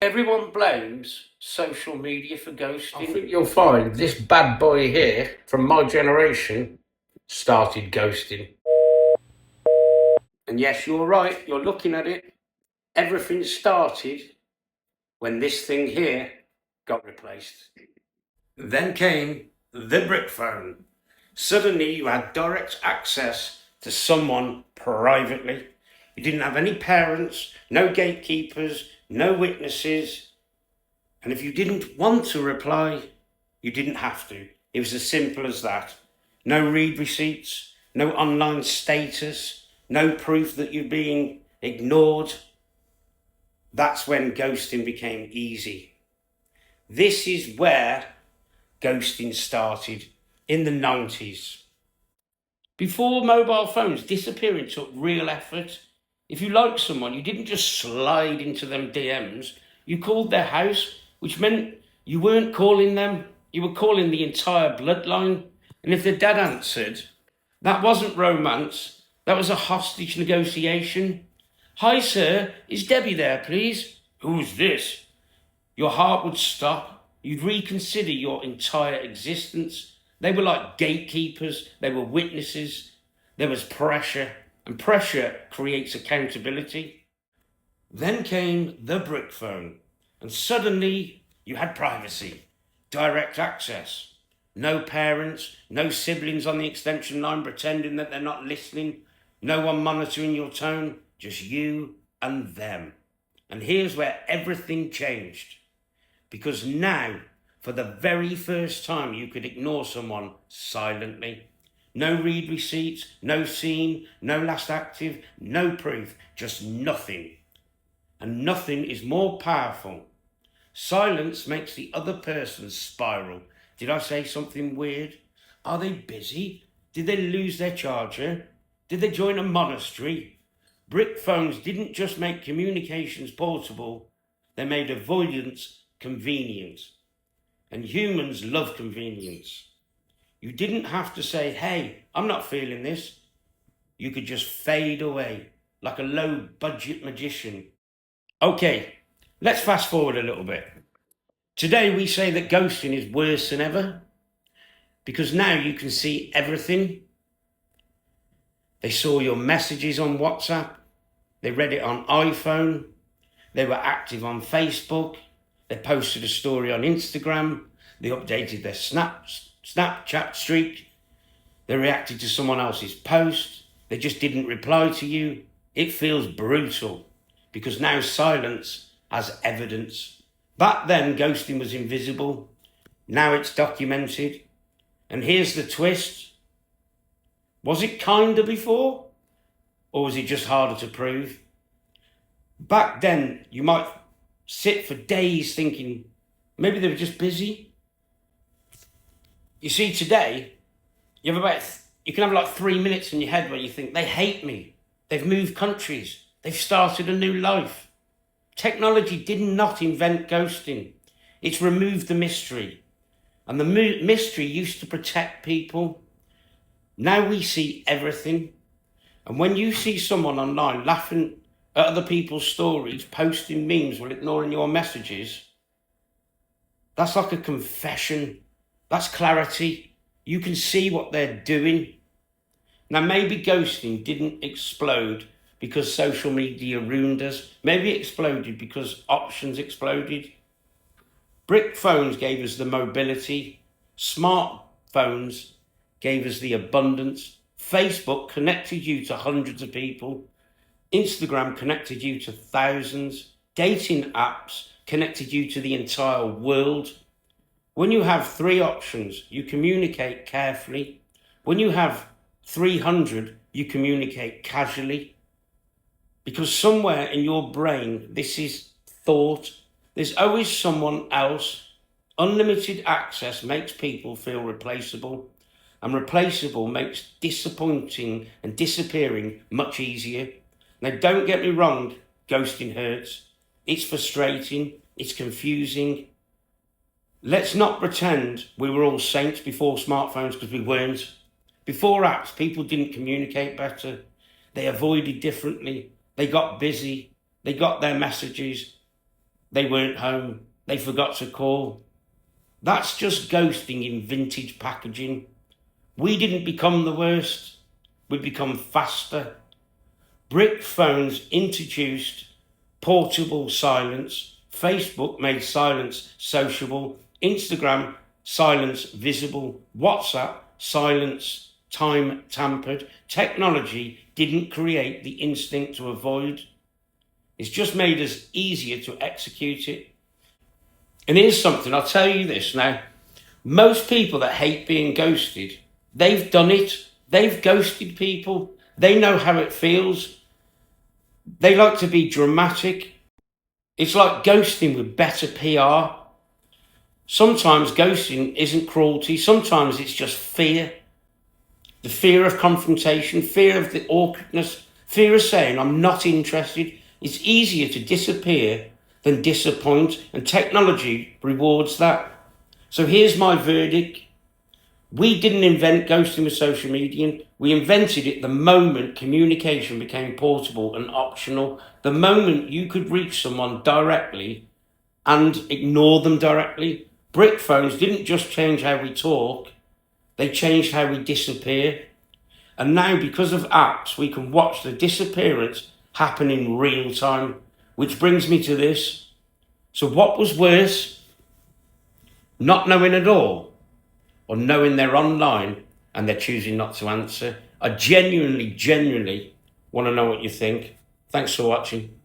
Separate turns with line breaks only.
Everyone blames social media for ghosting.
I think you'll find this bad boy here from my generation started ghosting.
And yes, you're right, you're looking at it. Everything started when this thing here got replaced. Then came the brick phone. Suddenly you had direct access to someone privately. You didn't have any parents, no gatekeepers, no witnesses. And if you didn't want to reply, you didn't have to. It was as simple as that. No read receipts, no online status, no proof that you're being ignored. That's when ghosting became easy. This is where ghosting started, in the 90s. Before mobile phones, disappearing took real effort. If you liked someone, you didn't just slide into them DMs. You called their house, which meant you weren't calling them, you were calling the entire bloodline. And if their dad answered, that wasn't romance, that was a hostage negotiation. Hi, sir, is Debbie there, please? Who's this? Your heart would stop. You'd reconsider your entire existence. They were like gatekeepers, they were witnesses. There was pressure, and pressure creates accountability. Then came the brick phone, and suddenly you had privacy, direct access. No parents, no siblings on the extension line pretending that they're not listening, no one monitoring your tone, just you and them. And here's where everything changed. Because now, for the very first time, you could ignore someone silently. No read receipts, no seen, no last active, no proof, just nothing. And nothing is more powerful. Silence makes the other person spiral. Did I say something weird? Are they busy? Did they lose their charger? Did they join a monastery? Brick phones didn't just make communications portable, they made avoidance convenient. And humans love convenience. You didn't have to say, hey, I'm not feeling this. You could just fade away like a low budget magician. Okay, let's fast forward a little bit. Today we say that ghosting is worse than ever because now you can see everything. They saw your messages on WhatsApp. They read it on iPhone. They were active on Facebook. They posted a story on Instagram. They updated their Snapchat streak. They reacted to someone else's post. They just didn't reply to you. It feels brutal because now silence has evidence. Back then, ghosting was invisible. Now it's documented. And here's the twist. Was it kinder before? Or was it just harder to prove? Back then, you might sit for days thinking maybe they were just busy. You see, today, you can have like 3 minutes in your head where you think they hate me. They've moved countries. They've started a new life. Technology did not invent ghosting. It's removed the mystery. And the mystery used to protect people. Now we see everything. And when you see someone online laughing at other people's stories, posting memes while ignoring your messages, that's like a confession. That's clarity. You can see what they're doing. Now, maybe ghosting didn't explode because social media ruined us. Maybe it exploded because options exploded. Brick phones gave us the mobility. Smartphones gave us the abundance. Facebook connected you to hundreds of people. Instagram connected you to thousands. Dating apps connected you to the entire world. When you have 3 options, you communicate carefully. When you have 300, you communicate casually. Because somewhere in your brain, this is thought. There's always someone else. Unlimited access makes people feel replaceable. And replaceable makes disappointing and disappearing much easier. Now, don't get me wrong, ghosting hurts. It's frustrating. It's confusing. Let's not pretend we were all saints before smartphones, because we weren't. Before apps, people didn't communicate better. They avoided differently. They got busy. They got their messages. they weren't home, they forgot to call. That's just ghosting in vintage packaging. We didn't become the worst, we become faster. Brick phones introduced portable silence. Facebook made silence sociable. Instagram, silence visible. WhatsApp, silence time tampered. Technology didn't create the instinct to avoid. It's just made us easier to execute it. And here's something, I'll tell you this now. Most people that hate being ghosted, they've done it. They've ghosted people. They know how it feels. They like to be dramatic. It's like ghosting with better PR. Sometimes ghosting isn't cruelty. Sometimes it's just fear. The fear of confrontation, fear of the awkwardness, fear of saying, I'm not interested. It's easier to disappear than disappoint, and technology rewards that. So here's my verdict. We didn't invent ghosting with social media. We invented it the moment communication became portable and optional. The moment you could reach someone directly and ignore them directly. Brick phones didn't just change how we talk, they changed how we disappear. And now, because of apps, we can watch the disappearance happen in real time. Which brings me to this. So what was worse? Not knowing at all, or knowing they're online and they're choosing not to answer? I genuinely want to know what you think. Thanks for watching.